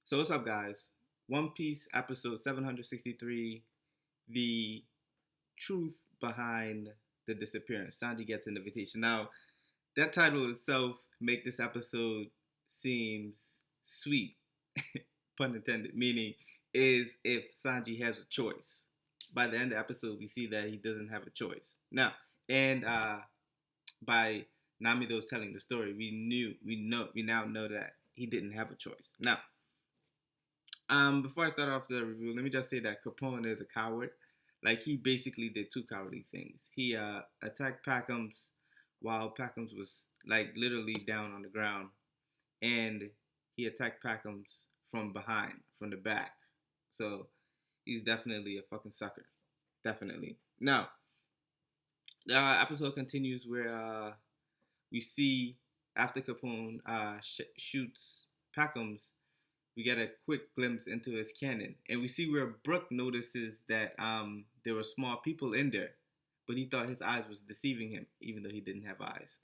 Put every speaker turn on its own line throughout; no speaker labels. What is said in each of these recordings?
So what's up, guys? One Piece episode 763, the truth behind the disappearance. Sanji gets an invitation. Now, that title itself make this episode seems sweet, pun intended, meaning is if Sanji has a choice. By the end of the episode, we see that he doesn't have a choice. Now, and by Namido's telling the story, we now know that he didn't have a choice. Now, before I start off the review, let me just say that Capone is a coward. Like he basically did two cowardly things. He attacked Packums while Packums was like literally down on the ground, and he attacked Packums from behind, from the back. So he's definitely a fucking sucker. Definitely. Now, the episode continues where we see after Capone shoots Packums, we get a quick glimpse into his cannon, and we see where Brooke notices that there were small people in there, but he thought his eyes was deceiving him, even though he didn't have eyes.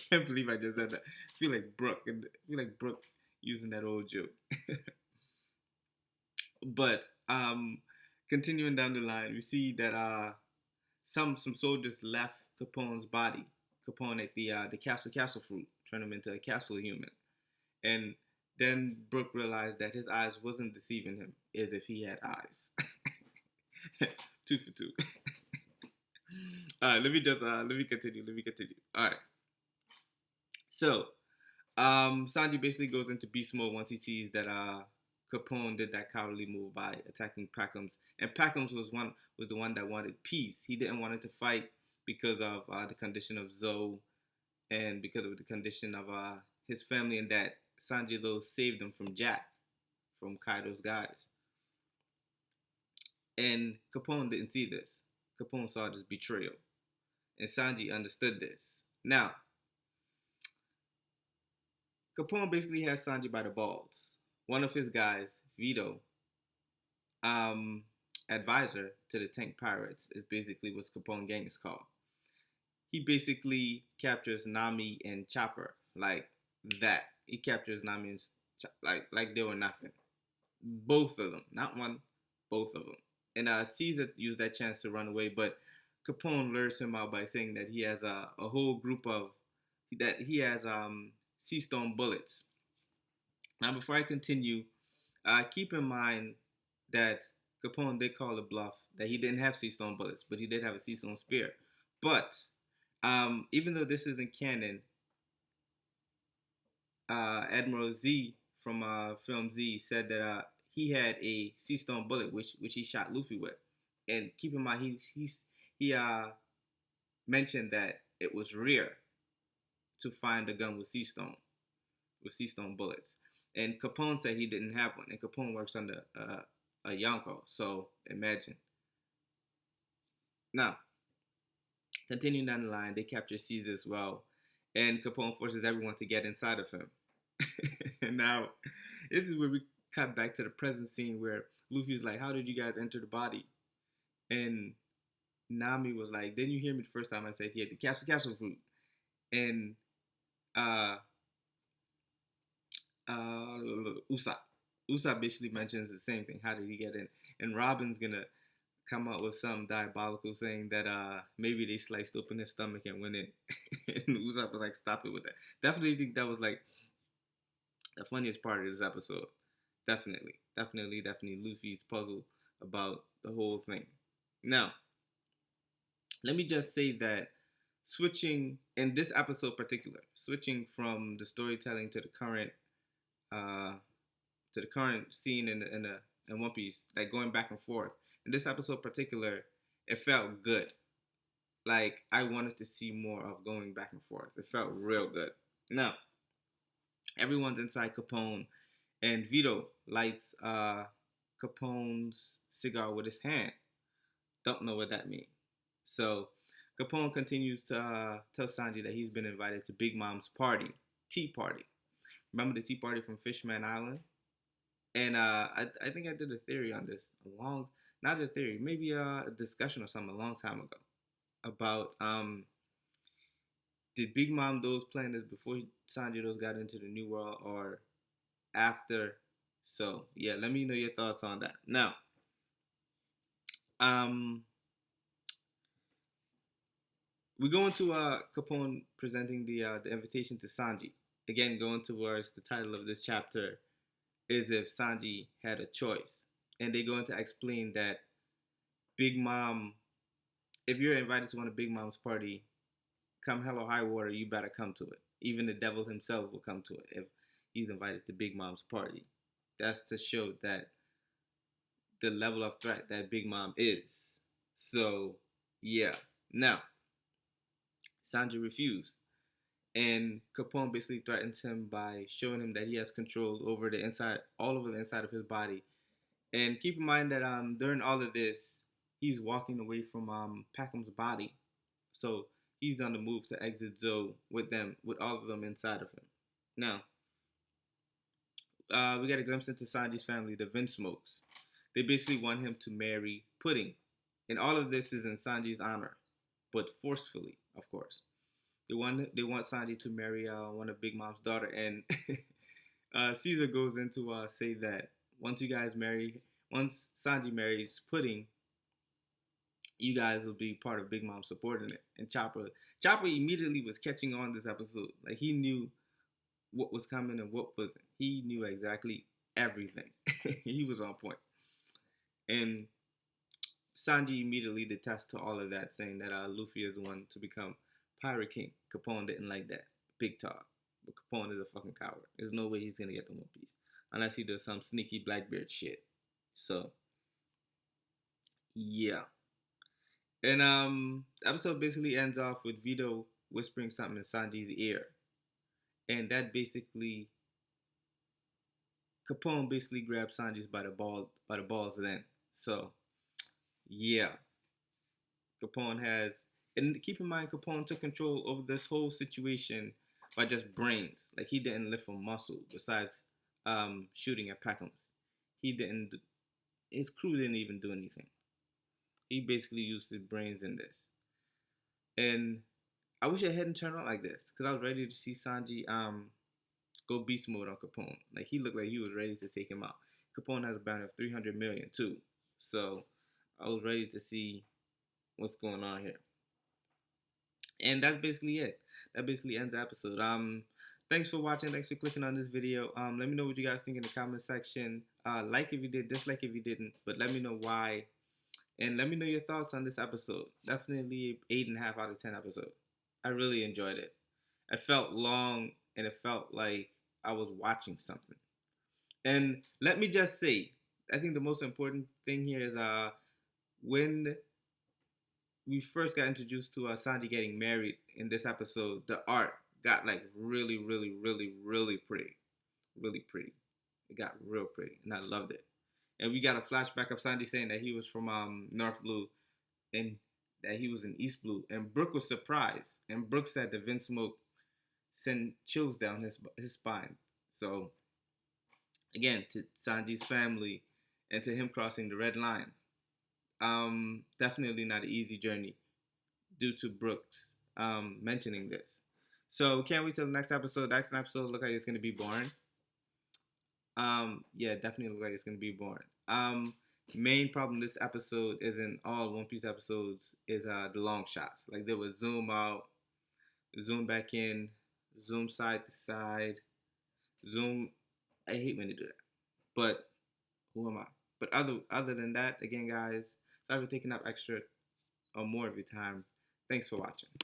Can't believe I just said that. I feel like Brooke using that old joke. But continuing down the line, we see that some soldiers left Capone's body. Capone ate the castle fruit, turned him into a castle human, and then Brooke realized that his eyes wasn't deceiving him, as if he had eyes. Two for two. All right, let me continue. Let me continue. All right. So, Sanji basically goes into beast mode once he sees that Capone did that cowardly move by attacking Packums, and Packums was the one that wanted peace. He didn't want it to fight because of the condition of Zoe and because of the condition of his family, and that Sanji though saved him from Jack, from Kaido's guys. And Capone didn't see this. Capone saw this betrayal, and Sanji understood this. Now, Capone basically has Sanji by the balls. One of his guys, Vito, um, advisor to the Tank Pirates, is basically what Capone gang is called. He basically captures Nami and Chopper like that. He captures Nami and like they were nothing. Both of them, not one, both of them. And Caesar used that chance to run away, but Capone lures him out by saying that he has a whole group of that he has sea stone bullets. Now, before I continue, keep in mind that Capone did call a bluff that he didn't have sea stone bullets, but he did have a sea stone spear. But even though this isn't canon, Admiral Z from film Z said that he had a sea stone bullet, which he shot Luffy with. And keep in mind, he mentioned that it was rare to find a gun with sea stone bullets. And Capone said he didn't have one, and Capone works under a Yonko. So imagine. Now, continuing down the line, they capture Caesar as well, and Capone forces everyone to get inside of him. And now, this is where we cut back to the present scene where Luffy's like, "How did you guys enter the body?" And Nami was like, "Didn't you hear me the first time I said he had the castle fruit?" And uh, uh, Usopp basically mentions the same thing. How did he get in? And Robin's gonna come up with some diabolical saying that maybe they sliced open his stomach and went in. And Usopp was like, "Stop it with that." Definitely think that was like the funniest part of this episode. Definitely Luffy's puzzle about the whole thing. Now, let me just say that switching in this episode particular, switching from the storytelling uh to the current scene in One Piece, like going back and forth. In this episode particular, it felt good. Like I wanted to see more of going back and forth. It felt real good. Now, everyone's inside Capone, and Vito lights Capone's cigar with his hand. Don't know what that means. So Capone continues to tell Sanji that he's been invited to Big Mom's party, tea party. Remember the tea party from Fishman Island? And I think I did a theory on this not a theory, maybe a discussion or something a long time ago about did Big Mom those plan this before Sanji those got into the New World or after So yeah, let me know your thoughts on that. Now, um, we go into Capone presenting the invitation to Sanji. Again, going towards the title of this chapter is if Sanji had a choice, and they go into explain that Big Mom, if you're invited to one of Big Mom's party, come hell or high water, you better come to it. Even the devil himself will come to it if he's invited to Big Mom's party. That's to show that the level of threat that Big Mom is. So, yeah. Now, Sanji refused. And Capone basically threatens him by showing him that he has control over the inside, all over the inside of his body. And keep in mind that during all of this, he's walking away from Peckham's body, so he's on the move to exit Zoe with them, with all of them inside of him. Now, we get a glimpse into Sanji's family, the Vinsmokes. They basically want him to marry Pudding, and all of this is in Sanji's honor, but forcefully, of course. They want Sanji to marry one of Big Mom's daughter, and Caesar goes into say that once you guys marry, once Sanji marries Pudding, you guys will be part of Big Mom supporting it. And Chopper immediately was catching on this episode. Like he knew what was coming and what wasn't. He knew exactly everything. He was on point. And Sanji immediately detests to all of that, saying that Luffy is the one to become Pirate King. Capone didn't like that. Big talk. But Capone is a fucking coward. There's no way he's gonna get the One Piece unless he does some sneaky Blackbeard shit. So yeah. And the episode basically ends off with Vito whispering something in Sanji's ear. And that basically Capone basically grabs Sanji's by the balls then. So yeah. Capone has, and keep in mind, Capone took control over this whole situation by just brains. Like he didn't lift a muscle besides shooting at Peckham's. He didn't. His crew didn't even do anything. He basically used his brains in this. And I wish it hadn't turned out like this because I was ready to see Sanji go beast mode on Capone. Like he looked like he was ready to take him out. Capone has a bounty of 300 million too, so I was ready to see what's going on here. And that's basically it. That basically ends the episode. Thanks for watching. Thanks for clicking on this video. Let me know what you guys think in the comment section. Like if you did, dislike if you didn't, but let me know why. And let me know your thoughts on this episode. Definitely 8.5 out of 10 episode. I really enjoyed it. It felt long and it felt like I was watching something. And let me just say, I think the most important thing here is when we first got introduced to Sanji getting married in this episode, the art got like really, really, really, really pretty. Really pretty. It got real pretty, and I loved it. And we got a flashback of Sanji saying that he was from North Blue and that he was in East Blue. And Brooke was surprised. And Brooke said that Vinsmoke sent chills down his spine. So, again, to Sanji's family and to him crossing the red line, definitely not an easy journey due to Brooks mentioning this. So can't wait till the next episode. The next episode look like it's gonna be boring. Yeah, definitely look like it's gonna be boring. Main problem this episode is in all One Piece episodes is the long shots. Like they would zoom out, zoom back in, zoom side to side, zoom. I hate when they do that. But who am I? But other than that, again, guys, sorry for taking up extra or more of your time. Thanks for watching.